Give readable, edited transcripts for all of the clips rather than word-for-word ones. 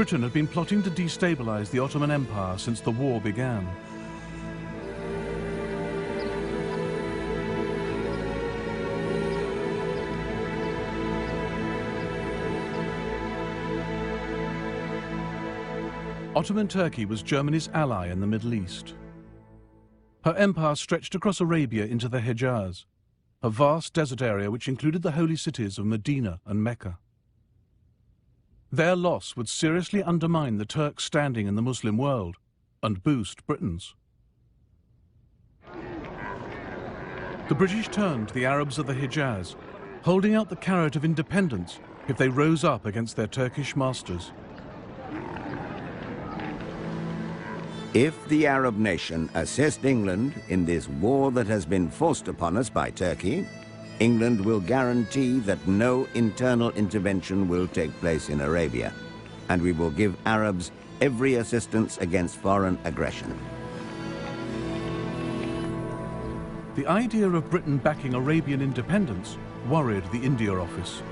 Britain had been plotting to destabilize the Ottoman Empire since the war began. Ottoman Turkey was Germany's ally in the Middle East. Her empire stretched across Arabia into the Hejaz, a vast desert area which included the holy cities of Medina and Mecca. Their loss would seriously undermine the Turks' standing in the Muslim world and boost Britain's. The British turned to the Arabs of the Hejaz, holding out the carrot of independence if they rose up against their Turkish masters. If the Arab nation assist England in this war that has been forced upon us by Turkey, England will guarantee that no internal intervention will take place in Arabia, and we will give Arabs every assistance against foreign aggression. The idea of Britain backing Arabian independence worried the India Office.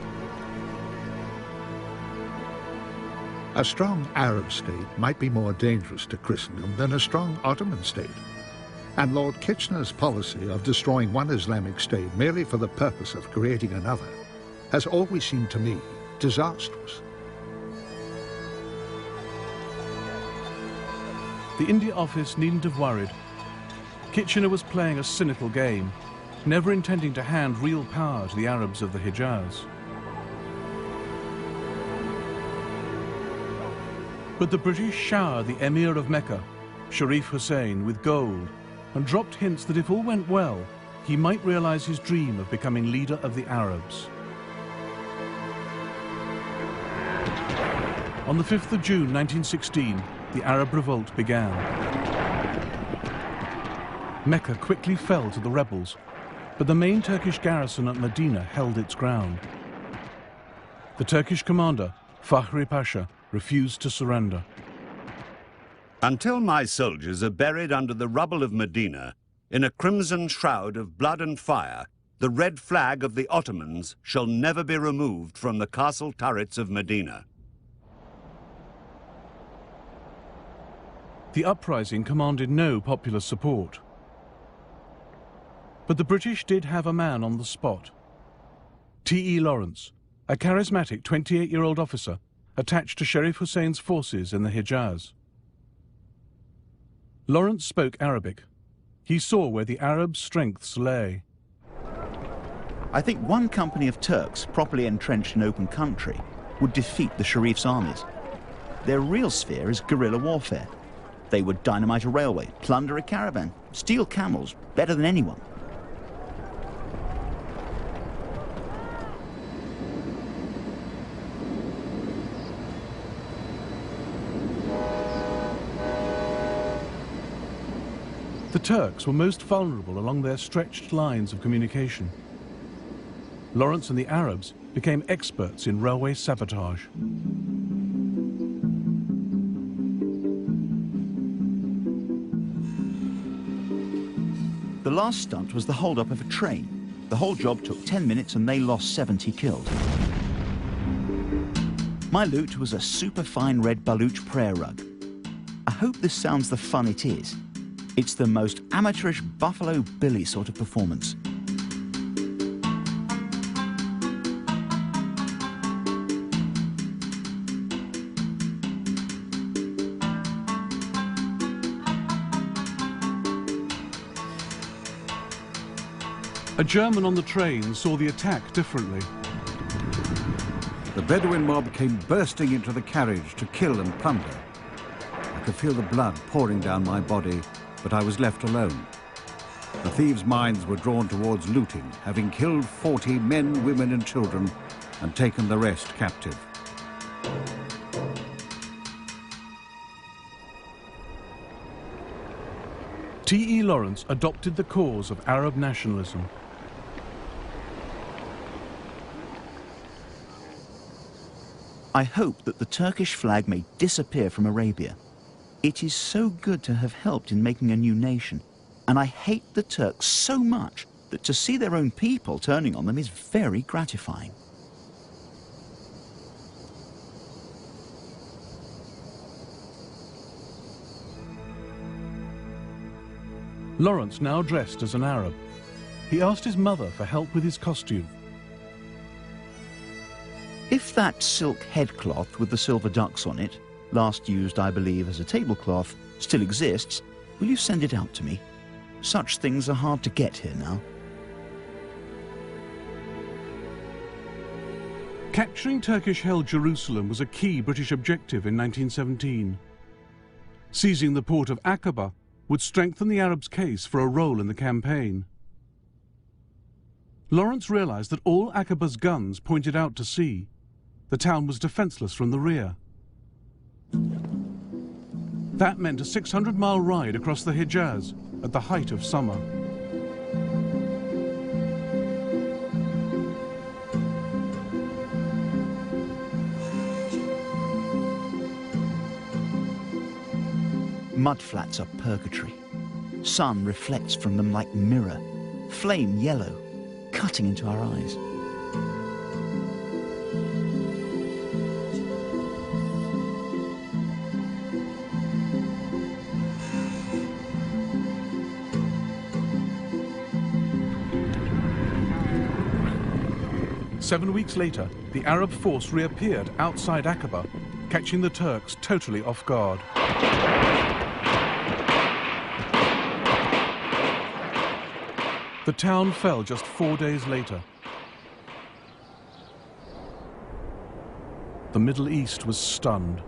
A strong Arab state might be more dangerous to Christendom than a strong Ottoman state. And Lord Kitchener's policy of destroying one Islamic state merely for the purpose of creating another has always seemed to me disastrous. The India Office needn't have worried. Kitchener was playing a cynical game, never intending to hand real power to the Arabs of the Hejaz. But the British showered the Emir of Mecca, Sharif Hussein, with gold and dropped hints that if all went well, he might realize his dream of becoming leader of the Arabs. On the 5th of June 1916, the Arab revolt began. Mecca quickly fell to the rebels, but the main Turkish garrison at Medina held its ground. The Turkish commander, Fahri Pasha, refused to surrender. Until my soldiers are buried under the rubble of Medina, in a crimson shroud of blood and fire, the red flag of the Ottomans shall never be removed from the castle turrets of Medina. The uprising commanded no popular support. But the British did have a man on the spot. T.E. Lawrence, a charismatic 28-year-old officer attached to Sharif Hussein's forces in the Hejaz. Lawrence spoke Arabic. He saw where the Arabs' strengths lay. I think one company of Turks properly entrenched in open country would defeat the Sharif's armies. Their real sphere is guerrilla warfare. They would dynamite a railway, plunder a caravan, steal camels better than anyone. The Turks were most vulnerable along their stretched lines of communication. Lawrence and the Arabs became experts in railway sabotage. The last stunt was the hold-up of a train. The whole job took 10 minutes and they lost 70 killed. My loot was a superfine red Baluch prayer rug. I hope this sounds the fun it is. It's the most amateurish Buffalo Billy sort of performance. A German on the train saw the attack differently. The Bedouin mob came bursting into the carriage to kill and plunder. I could feel the blood pouring down my body, but I was left alone. The thieves' minds were drawn towards looting, having killed 40 men, women and children and taken the rest captive. T.E. Lawrence adopted the cause of Arab nationalism. I hope that the Turkish flag may disappear from Arabia. It is so good to have helped in making a new nation, and I hate the Turks so much that to see their own people turning on them is very gratifying. Lawrence now dressed as an Arab. He asked his mother for help with his costume. If that silk headcloth with the silver ducks on it, last used, I believe, as a tablecloth, still exists, will you send it out to me? Such things are hard to get here now. Capturing Turkish-held Jerusalem was a key British objective in 1917. Seizing the port of Aqaba would strengthen the Arabs' case for a role in the campaign. Lawrence realized that all Aqaba's guns pointed out to sea. The town was defenseless from the rear. That meant a 600-mile ride across the Hejaz at the height of summer. Mudflats are purgatory. Sun reflects from them like mirror, flame yellow, cutting into our eyes. Seven weeks later, the Arab force reappeared outside Aqaba, catching the Turks totally off guard. The town fell just 4 days later. The Middle East was stunned.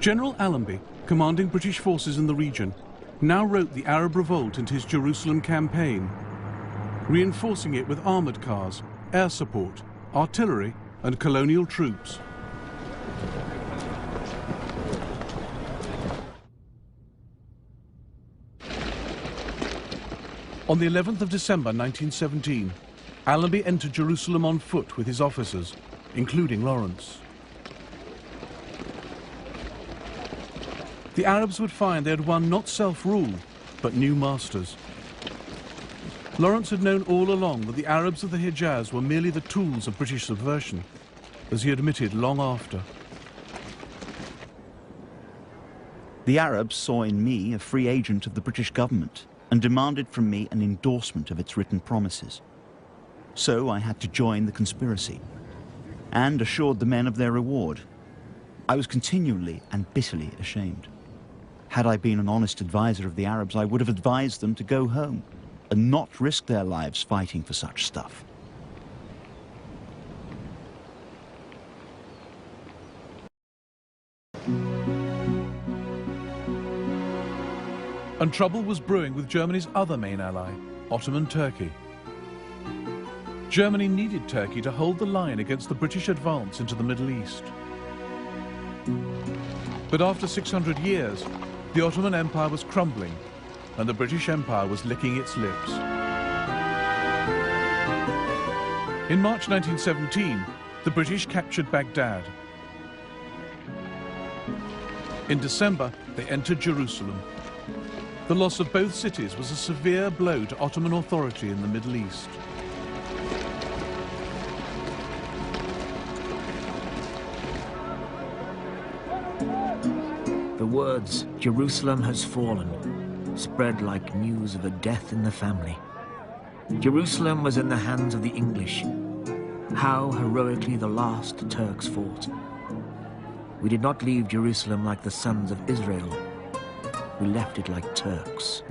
General Alllenby, commanding British forces in the region, now wrote the Arab revolt into his Jerusalem campaign, reinforcing it with armoured cars, air support, artillery and colonial troops. On the 11th of December 1917, Alllenby entered Jerusalem on foot with his officers, including Lawrence. The Arabs would find they had won not self-rule, but new masters. Lawrence had known all along that the Arabs of the Hejaz were merely the tools of British subversion, as he admitted long after. The Arabs saw in me a free agent of the British government and demanded from me an endorsement of its written promises. So I had to join the conspiracy and assured the men of their reward. I was continually and bitterly ashamed. Had I been an honest advisor of the Arabs, I would have advised them to go home and not risk their lives fighting for such stuff. And trouble was brewing with Germany's other main ally, Ottoman Turkey. Germany needed Turkey to hold the line against the British advance into the Middle East. But after 600 years, the Ottoman Empire was crumbling, and the British Empire was licking its lips. In March 1917, the British captured Baghdad. In December, they entered Jerusalem. The loss of both cities was a severe blow to Ottoman authority in the Middle East. The words, "Jerusalem has fallen," spread like news of a death in the family. Jerusalem was in the hands of the English. How heroically the last Turks fought. We did not leave Jerusalem like the sons of Israel. We left it like Turks.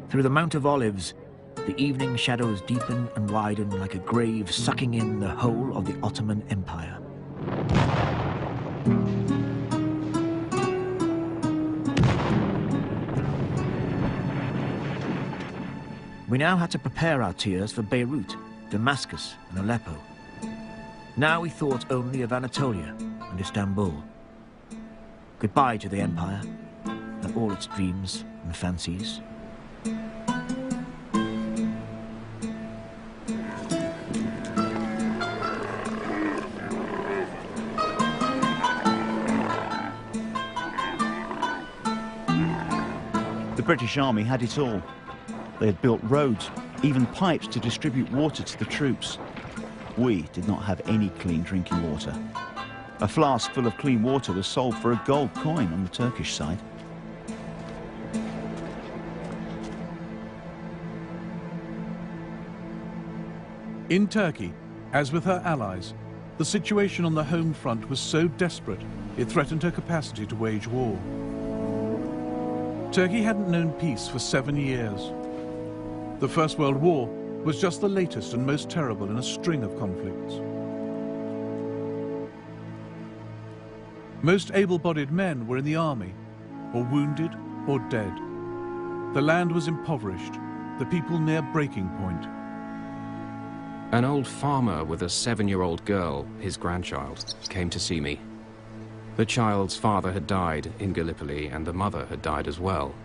Through the Mount of Olives, the evening shadows deepen and widen like a grave sucking in the whole of the Ottoman Empire. We now had to prepare our tears for Beirut, Damascus, and Aleppo. Now we thought only of Anatolia and Istanbul. Goodbye to the empire and all its dreams and fancies. The British Army had it all. They had built roads, even pipes to distribute water to the troops. We did not have any clean drinking water. A flask full of clean water was sold for a gold coin on the Turkish side. In Turkey, as with her allies, the situation on the home front was so desperate it threatened her capacity to wage war. Turkey hadn't known peace for 7 years. The First World War was just the latest and most terrible in a string of conflicts. Most able-bodied men were in the army, or wounded or dead. The land was impoverished, the people near breaking point. An old farmer with a 7-year-old girl, his grandchild, came to see me. The child's father had died in Gallipoli and the mother had died as well.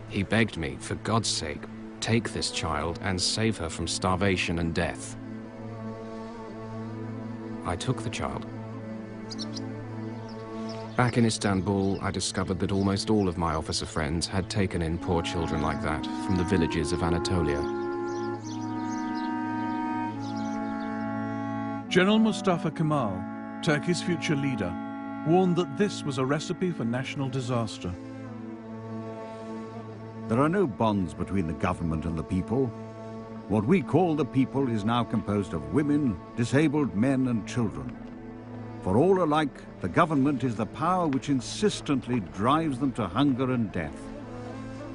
He begged me, for God's sake, take this child and save her from starvation and death. I took the child. Back in Istanbul, I discovered that almost all of my officer friends had taken in poor children like that from the villages of Anatolia. General Mustafa Kemal, Turkey's future leader, warned that this was a recipe for national disaster. There are no bonds between the government and the people. What we call the people is now composed of women, disabled men and children. For all alike, the government is the power which insistently drives them to hunger and death.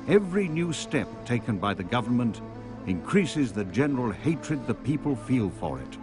Every new step taken by the government increases the general hatred the people feel for it.